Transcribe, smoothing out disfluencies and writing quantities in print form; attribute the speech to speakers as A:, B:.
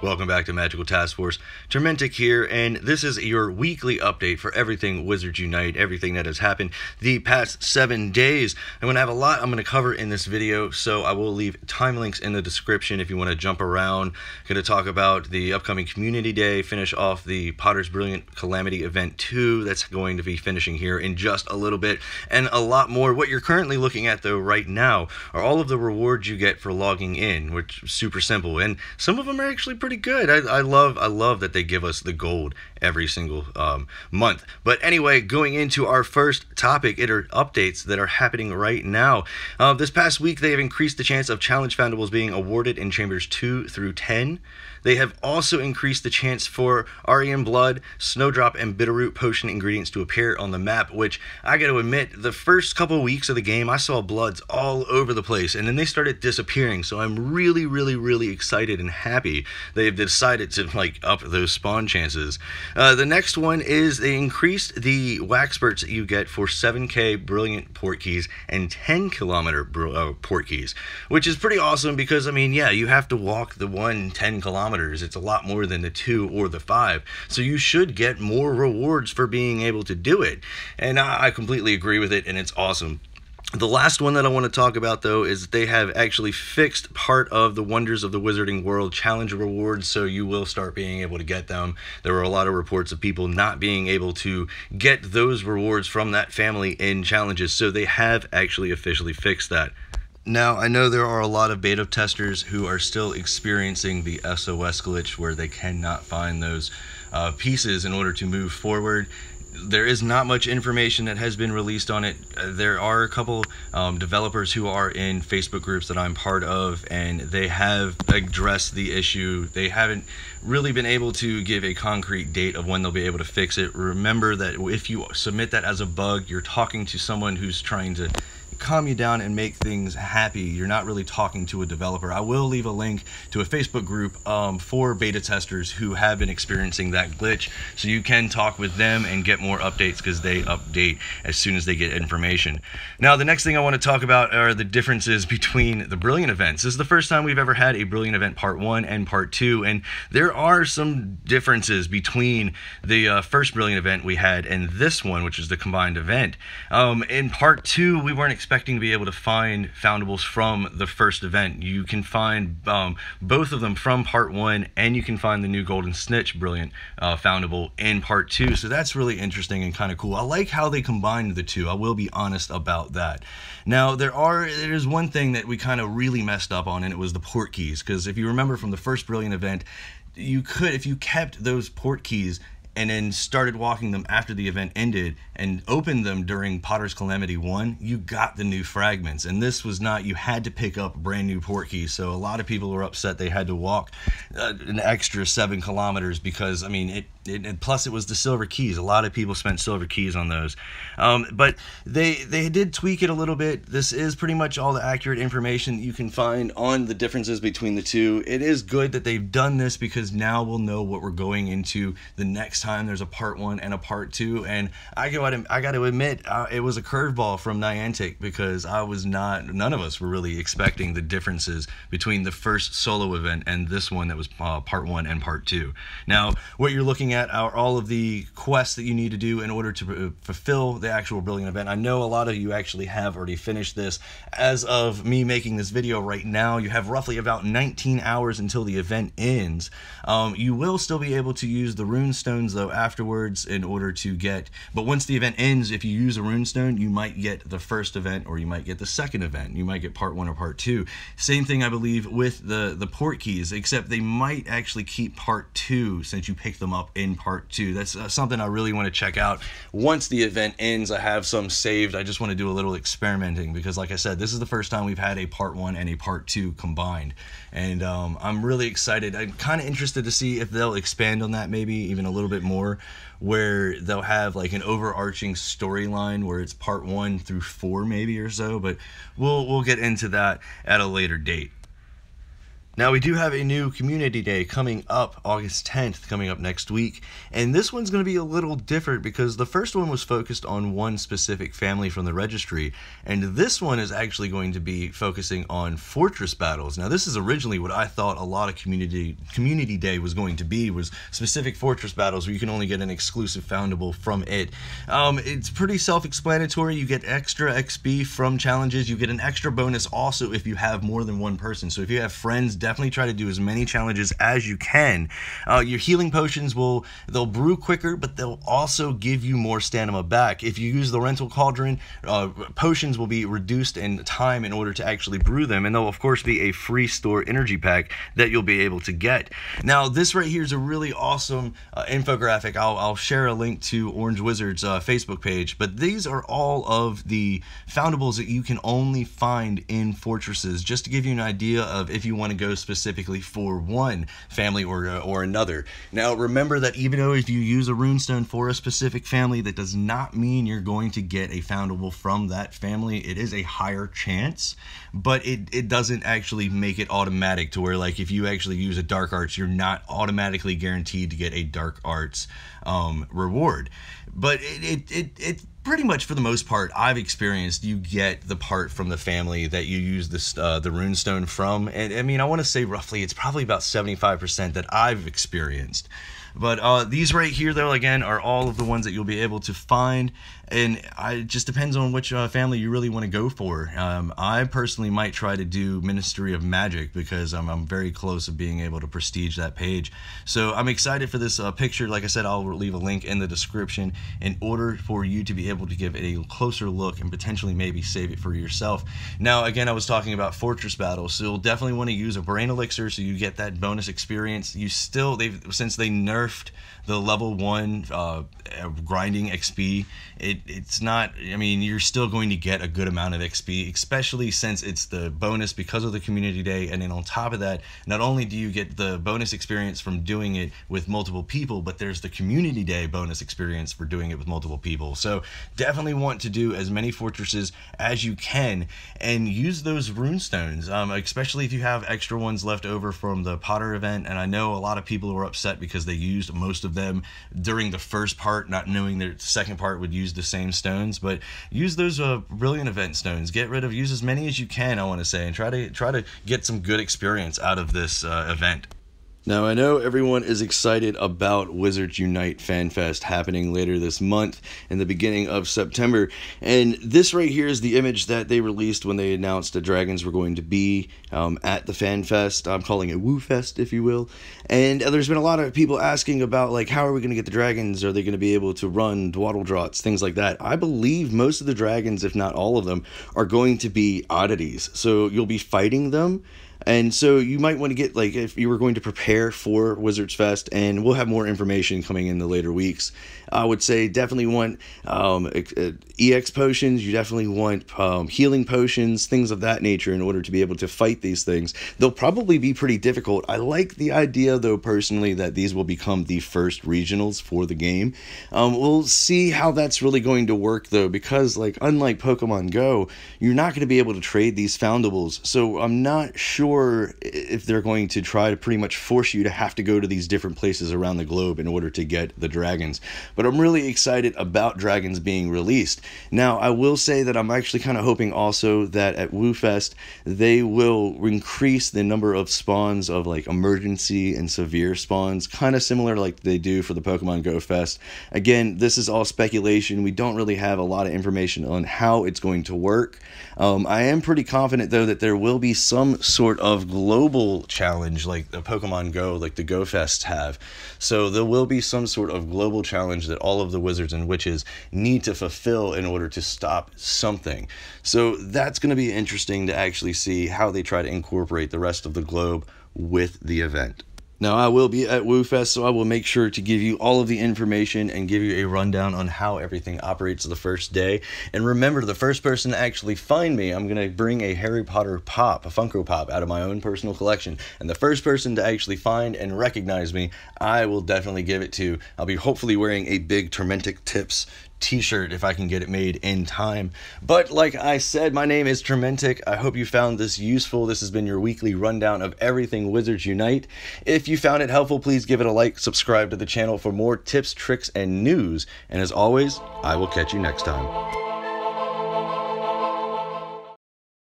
A: Welcome back to Magical Task Force. Tormentic here, and this is your weekly update for everything Wizards Unite, everything that has happened the past 7 days. I'm going to have a lot I'm going to cover in this video, so I will leave time links in the description if you want to jump around. I'm going to talk about the upcoming Community Day, finish off the Potter's Brilliant Calamity Event 2 that's going to be finishing here in just a little bit, and a lot more. What you're currently looking at, though, right now are all of the rewards you get for logging in, which is super simple, and some of them are actually pretty good. I love that they give us the gold every single month. But anyway, going into our first topic, it are updates that are happening right now. This past week, they have increased the chance of challenge foundables being awarded in chambers 2 through 10. They have also increased the chance for Aryan Blood, Snowdrop, and Bitterroot potion ingredients to appear on the map, which I got to admit, the first couple weeks of the game, I saw bloods all over the place, and then they started disappearing, so I'm really excited and happy they've decided to up those spawn chances. The next one is they increased the wax spurts that you get for 7k brilliant portkeys and 10 kilometer portkeys, which is pretty awesome because, I mean, yeah, you have to walk the 10 kilometers. It's a lot more than the 2 or the 5, so you should get more rewards for being able to do it, and I completely agree with it, and it's awesome. The last one that I want to talk about, though, is that they have actually fixed part of the Wonders of the Wizarding World challenge rewards, so you will start being able to get them. There were a lot of reports of people not being able to get those rewards from that family in challenges, so they have actually officially fixed that. Now, I know there are a lot of beta testers who are still experiencing the SOS glitch where they cannot find those pieces in order to move forward. There is not much information that has been released on it. There are a couple developers who are in Facebook groups that I'm part of, and they have addressed the issue. They haven't really been able to give a concrete date of when they'll be able to fix it. Remember that if you submit that as a bug, you're talking to someone who's trying to calm you down and make things happy. You're not really talking to a developer. I will leave a link to a Facebook group for beta testers who have been experiencing that glitch, so you can talk with them and get more updates because they update as soon as they get information. Now, the next thing I want to talk about are the differences between the Brilliant events. This is the first time we've ever had a Brilliant event Part 1 and Part 2, and there are some differences between the first Brilliant event we had and this one, which is the combined event. In Part 2, we weren't expecting to be able to find foundables from the first event. You can find both of them from Part 1, and you can find the new Golden Snitch Brilliant foundable in Part 2, so that's really interesting and kind of cool. I like how they combined the two. I will be honest about that. Now, there's one thing that we kind of really messed up on, and it was the port keys, because if you remember from the first Brilliant event, you could, if you kept those port keys and then started walking them after the event ended and opened them during Potter's Calamity 1, you got the new fragments. And this was not, you had to pick up brand new port keys. So a lot of people were upset they had to walk an extra 7 kilometers because, I mean, plus it was the silver keys. A lot of people spent silver keys on those. But they did tweak it a little bit. This is pretty much all the accurate information you can find on the differences between the two. It is good that they've done this because now we'll know what we're going into the next time there's a Part 1 and a Part 2, and I got to admit, it was a curveball from Niantic because none of us were really expecting the differences between the first solo event and this one that was Part 1 and Part 2. Now, what you're looking at are all of the quests that you need to do in order to fulfill the actual Brilliant event. I know a lot of you actually have already finished this. As of me making this video right now, you have roughly about 19 hours until the event ends. You will still be able to use the rune stones though afterwards in order to get, but once the event ends, if you use a runestone, you might get the first event or you might get the second event. You might get Part 1 or Part 2. Same thing, I believe, with the port keys, except they might actually keep Part 2 since you picked them up in Part 2. That's something I really want to check out. Once the event ends, I have some saved. I just want to do a little experimenting because, like I said, this is the first time we've had a Part 1 and a Part 2 combined. And I'm really excited. I'm kind of interested to see if they'll expand on that maybe even a little bit more, where they'll have like an overarching storyline where it's Part 1 through 4 maybe or so, but we'll get into that at a later date. Now, we do have a new community day coming up August 10th, coming up next week, and this one's going to be a little different because the first one was focused on one specific family from the registry, and this one is actually going to be focusing on fortress battles. Now, this is originally what I thought a lot of community day was going to be, was specific fortress battles where you can only get an exclusive foundable from it. It's pretty self-explanatory. You get extra XP from challenges. You get an extra bonus also if you have more than one person. So if you have friends, definitely try to do as many challenges as you can. Your healing potions they'll brew quicker, but they'll also give you more stamina back. If you use the rental cauldron, potions will be reduced in time in order to actually brew them, and there'll of course be a free store energy pack that you'll be able to get. Now, this right here is a really awesome infographic. I'll share a link to Orange Wizard's Facebook page, but these are all of the foundables that you can only find in fortresses, just to give you an idea of if you want to go specifically for one family or another. Now, remember that even though if you use a runestone for a specific family, that does not mean you're going to get a foundable from that family. It is a higher chance, but it doesn't actually make it automatic to where, like, if you actually use a dark arts, you're not automatically guaranteed to get a dark arts reward. But it pretty much, for the most part, I've experienced, you get the part from the family that you use this the runestone from. And I mean, I want to say roughly it's probably about 75% that I've experienced. But these right here, though, again, are all of the ones that you'll be able to find, and it just depends on which family you really want to go for. I personally might try to do Ministry of Magic because I'm very close to being able to prestige that page. So I'm excited for this picture. Like I said, I'll leave a link in the description in order for you to be able to give it a closer look and potentially maybe save it for yourself. Now, again, I was talking about fortress battles, so you'll definitely want to use a brain elixir so you get that bonus experience. Since they nerfed the level 1 grinding XP, it's not, I mean, you're still going to get a good amount of XP, especially since it's the bonus because of the community day. And then on top of that, not only do you get the bonus experience from doing it with multiple people, but there's the community day bonus experience for doing it with multiple people. So definitely want to do as many fortresses as you can and use those runestones, especially if you have extra ones left over from the Potter event. And I know a lot of people were upset because they used most of them during the first part, not knowing that the second part would use the same stones. But use those brilliant event stones. Use as many as you can, I want to say, and try to get some good experience out of this event. Now, I know everyone is excited about Wizards Unite FanFest happening later this month in the beginning of September, and this right here is the image that they released when they announced the dragons were going to be at the FanFest. I'm calling it WooFest, if you will. And there's been a lot of people asking about, like, how are we going to get the dragons? Are they going to be able to run dwaddle drots, things like that? I believe most of the dragons, if not all of them, are going to be oddities, so you'll be fighting them. And so you might want to get, like, if you were going to prepare for Wizards Fest, and we'll have more information coming in the later weeks, I would say definitely want EX potions, you definitely want healing potions, things of that nature in order to be able to fight these things. They'll probably be pretty difficult. I like the idea, though, personally, that these will become the first regionals for the game. We'll see how that's really going to work, though, because, like, unlike Pokemon Go, you're not going to be able to trade these foundables, so I'm not sure if they're going to try to pretty much force you to have to go to these different places around the globe in order to get the dragons. But I'm really excited about dragons being released. Now, I will say that I'm actually kind of hoping also that at WooFest they will increase the number of spawns of, like, emergency and severe spawns, kind of similar like they do for the Pokemon Go Fest. Again, this is all speculation. We don't really have a lot of information on how it's going to work. I am pretty confident, though, that there will be some sort of global challenge like the Pokemon Go, like the Go Fests have. So there will be some sort of global challenge that all of the wizards and witches need to fulfill in order to stop something. So that's going to be interesting to actually see how they try to incorporate the rest of the globe with the event. Now, I will be at WooFest, so I will make sure to give you all of the information and give you a rundown on how everything operates the first day. And remember, the first person to actually find me, I'm going to bring a Harry Potter pop, a Funko Pop, out of my own personal collection. And the first person to actually find and recognize me, I will definitely give it to. I'll be hopefully wearing a big Tormentic Tips t-shirt if I can get it made in time. But like I said, my name is niantic. I hope you found this useful. This has been your weekly rundown of everything Wizards Unite. If you found it helpful, please give it a like, subscribe to the channel for more tips, tricks, and news. And as always, I will catch you next time.